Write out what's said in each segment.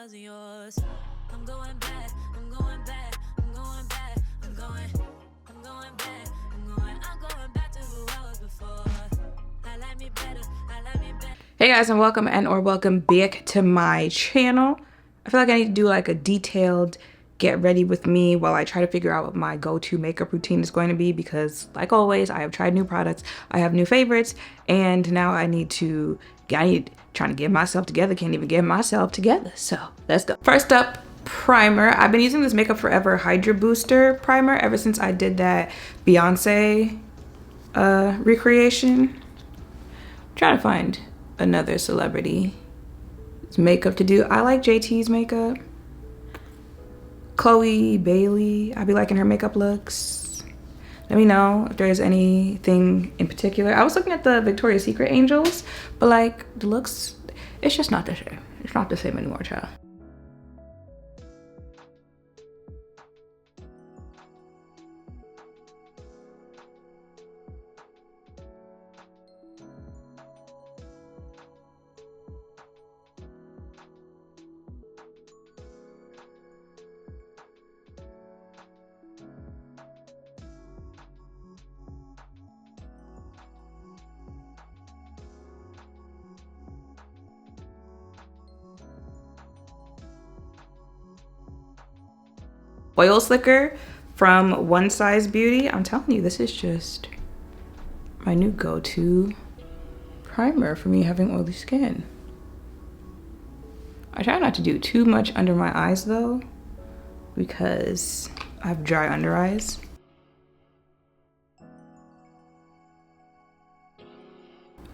wasn't yours. I'm going back, I'm going back, I'm going back, I'm going back, I'm going back to who I was before. I like me better, I like me better. Hey guys, and welcome back to my channel. I feel like I need to do like a detailed get ready with me while I try to figure out what my go-to makeup routine is going to be, because like always, I have tried new products, I have new favorites, and now I need trying to get myself together, can't even get myself together. So let's go. First up, primer. I've been using this Makeup Forever Hydra Booster primer ever since I did that Beyonce recreation. I'm trying to find another celebrity's makeup to do. I like JT's makeup. Chloe Bailey, I be liking her makeup looks. Let me know if there's anything in particular. I was looking at the Victoria's Secret Angels, but like the looks, it's just not the same. It's not the same anymore, child. Oil Slicker from One Size Beauty. I'm telling you, this is just my new go-to primer for me having oily skin. I try not to do too much under my eyes though, because I have dry under eyes.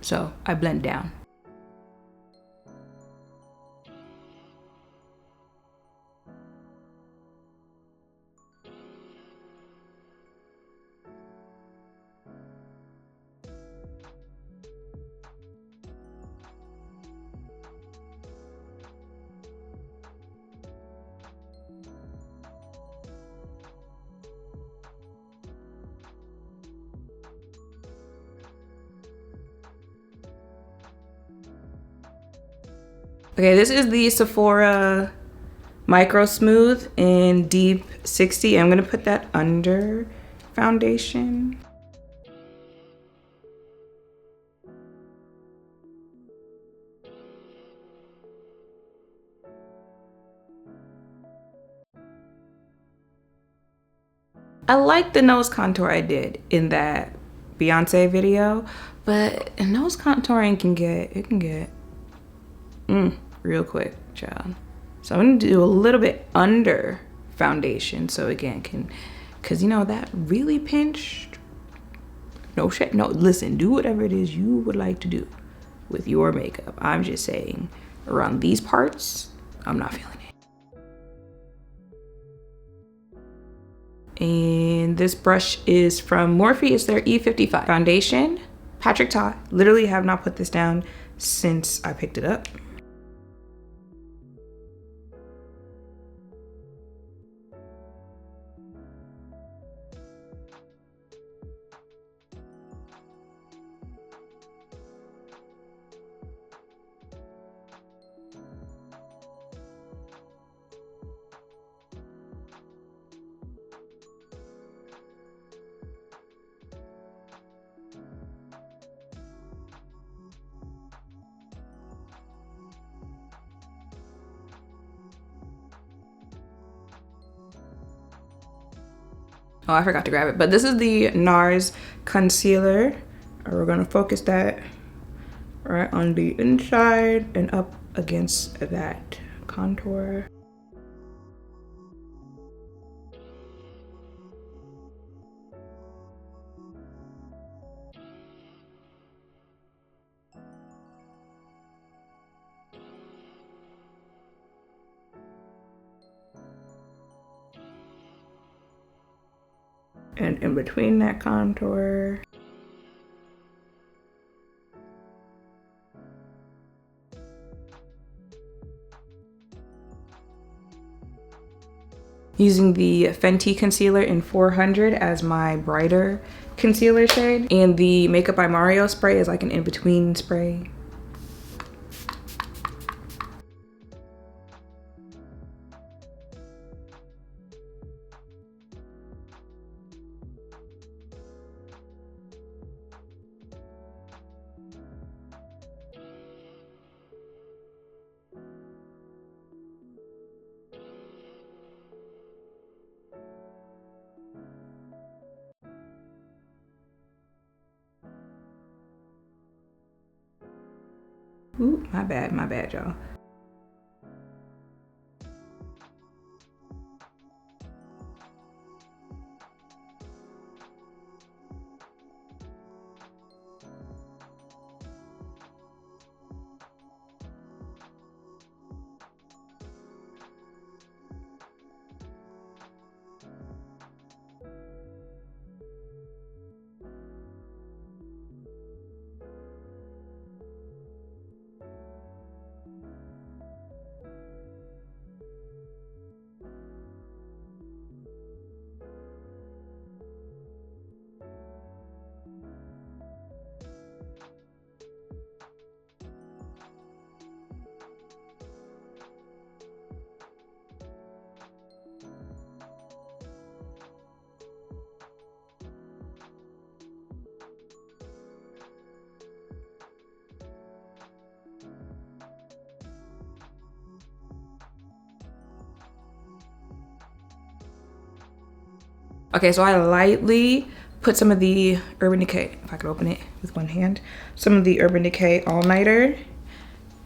So I blend down. Okay, this is the Sephora Micro Smooth in Deep 60. I'm gonna put that under foundation. I like the nose contour I did in that Beyonce video, but nose contouring can get real quick, child. So I'm gonna do a little bit under foundation, so again cause you know that really pinched, no shit, no, listen, do whatever it is you would like to do with your makeup. I'm just saying around these parts, I'm not feeling it. And this brush is from Morphe. It's their E55 foundation. Patrick Ta. Literally have not put this down since I picked it up. Oh, I forgot to grab it, but this is the NARS concealer. We're gonna focus that right on the inside and up against that contour. And in between that contour. Using the Fenty concealer in 400 as my brighter concealer shade. And the Makeup by Mario spray is like an in-between spray. Ooh, my bad, y'all. Okay, so I lightly put some of the Urban Decay, if I could open it with one hand, some of the Urban Decay All Nighter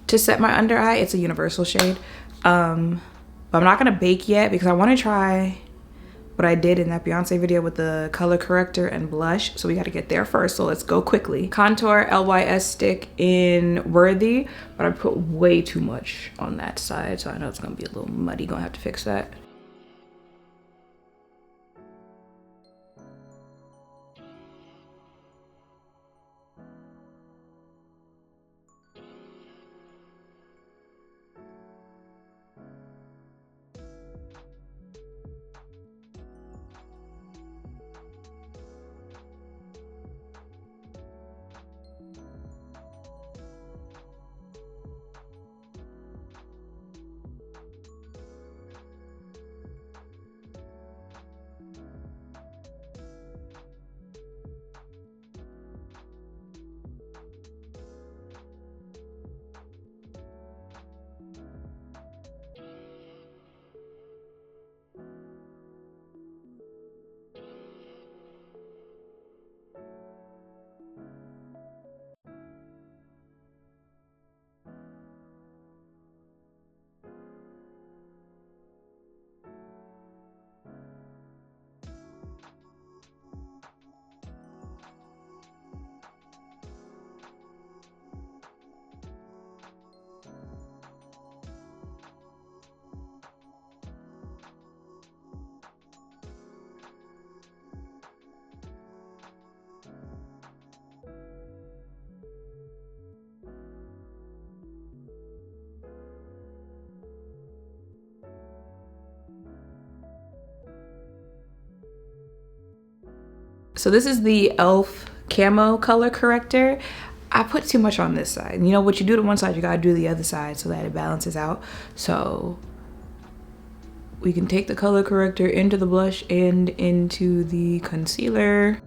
to set my under eye. It's a universal shade. But I'm not gonna bake yet because I wanna try what I did in that Beyonce video with the color corrector and blush. So we gotta get there first, so let's go quickly. Contour LYS stick in Worthy, but I put way too much on that side, so I know it's gonna be a little muddy, gonna have to fix that. So this is the e.l.f. Camo Color Corrector. I put too much on this side. You know, what you do to one side, you gotta do the other side so that it balances out. So we can take the color corrector into the blush and into the concealer.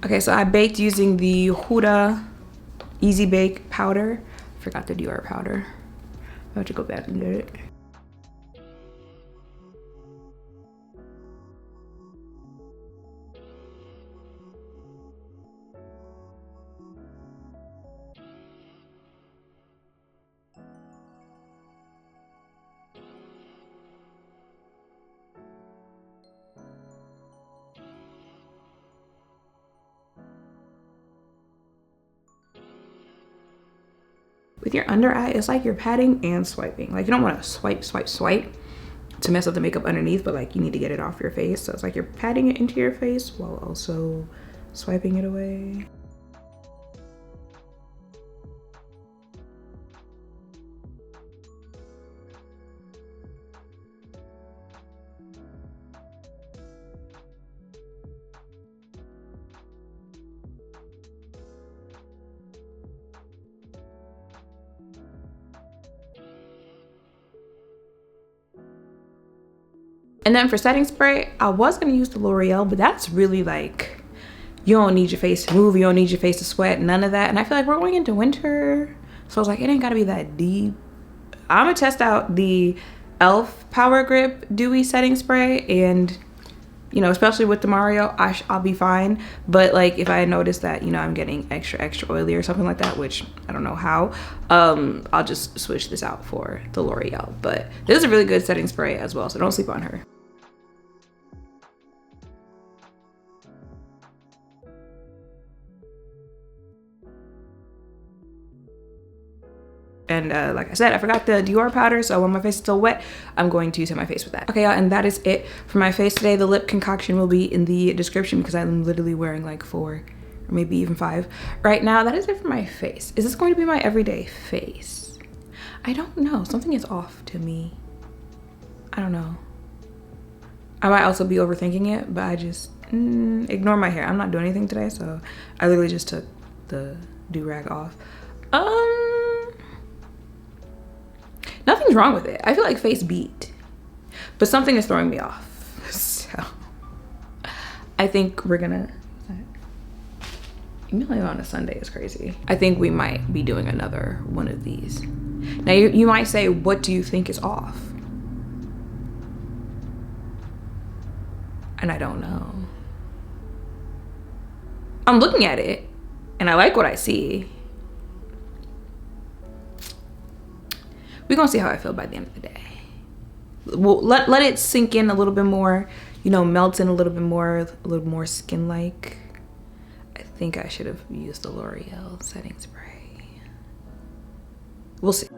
Okay, so I baked using the HUDA Easy Bake powder. Forgot to do our powder. I have to go back and do it. With your under eye, it's like you're patting and swiping. Like, you don't want to swipe, swipe, swipe to mess up the makeup underneath, but like you need to get it off your face. So it's like you're patting it into your face while also swiping it away. And then for setting spray, I was gonna use the L'Oreal, but that's really like, you don't need your face to move, you don't need your face to sweat, none of that. And I feel like we're going into winter, so I was like, it ain't gotta be that deep. I'm gonna test out the e.l.f. Power Grip Dewy Setting Spray, and you know, especially with the Mario, I'll be fine. But like if I notice that, you know, I'm getting extra oily or something like that, which I don't know how, I'll just switch this out for the L'Oreal. But this is a really good setting spray as well, so don't sleep on her. And like I said, I forgot the Dior powder, so when my face is still wet, I'm going to set my face with that. Okay, y'all, and that is it for my face today. The lip concoction will be in the description because I'm literally wearing like 4 or maybe even 5 right now. That is it for my face. Is this going to be my everyday face? I don't know. Something is off to me. I don't know. I might also be overthinking it, but I just ignore my hair. I'm not doing anything today, so I literally just took the do-rag off. Nothing's wrong with it. I feel like face beat, but something is throwing me off. So I think we're gonna, emailing on a Sunday is crazy. I think we might be doing another one of these. Now you might say, what do you think is off? And I don't know. I'm looking at it and I like what I see. We're gonna see how I feel by the end of the day. We'll let it sink in a little bit more, you know, melt in a little more skin-like. I think I should have used the L'Oreal setting spray. We'll see.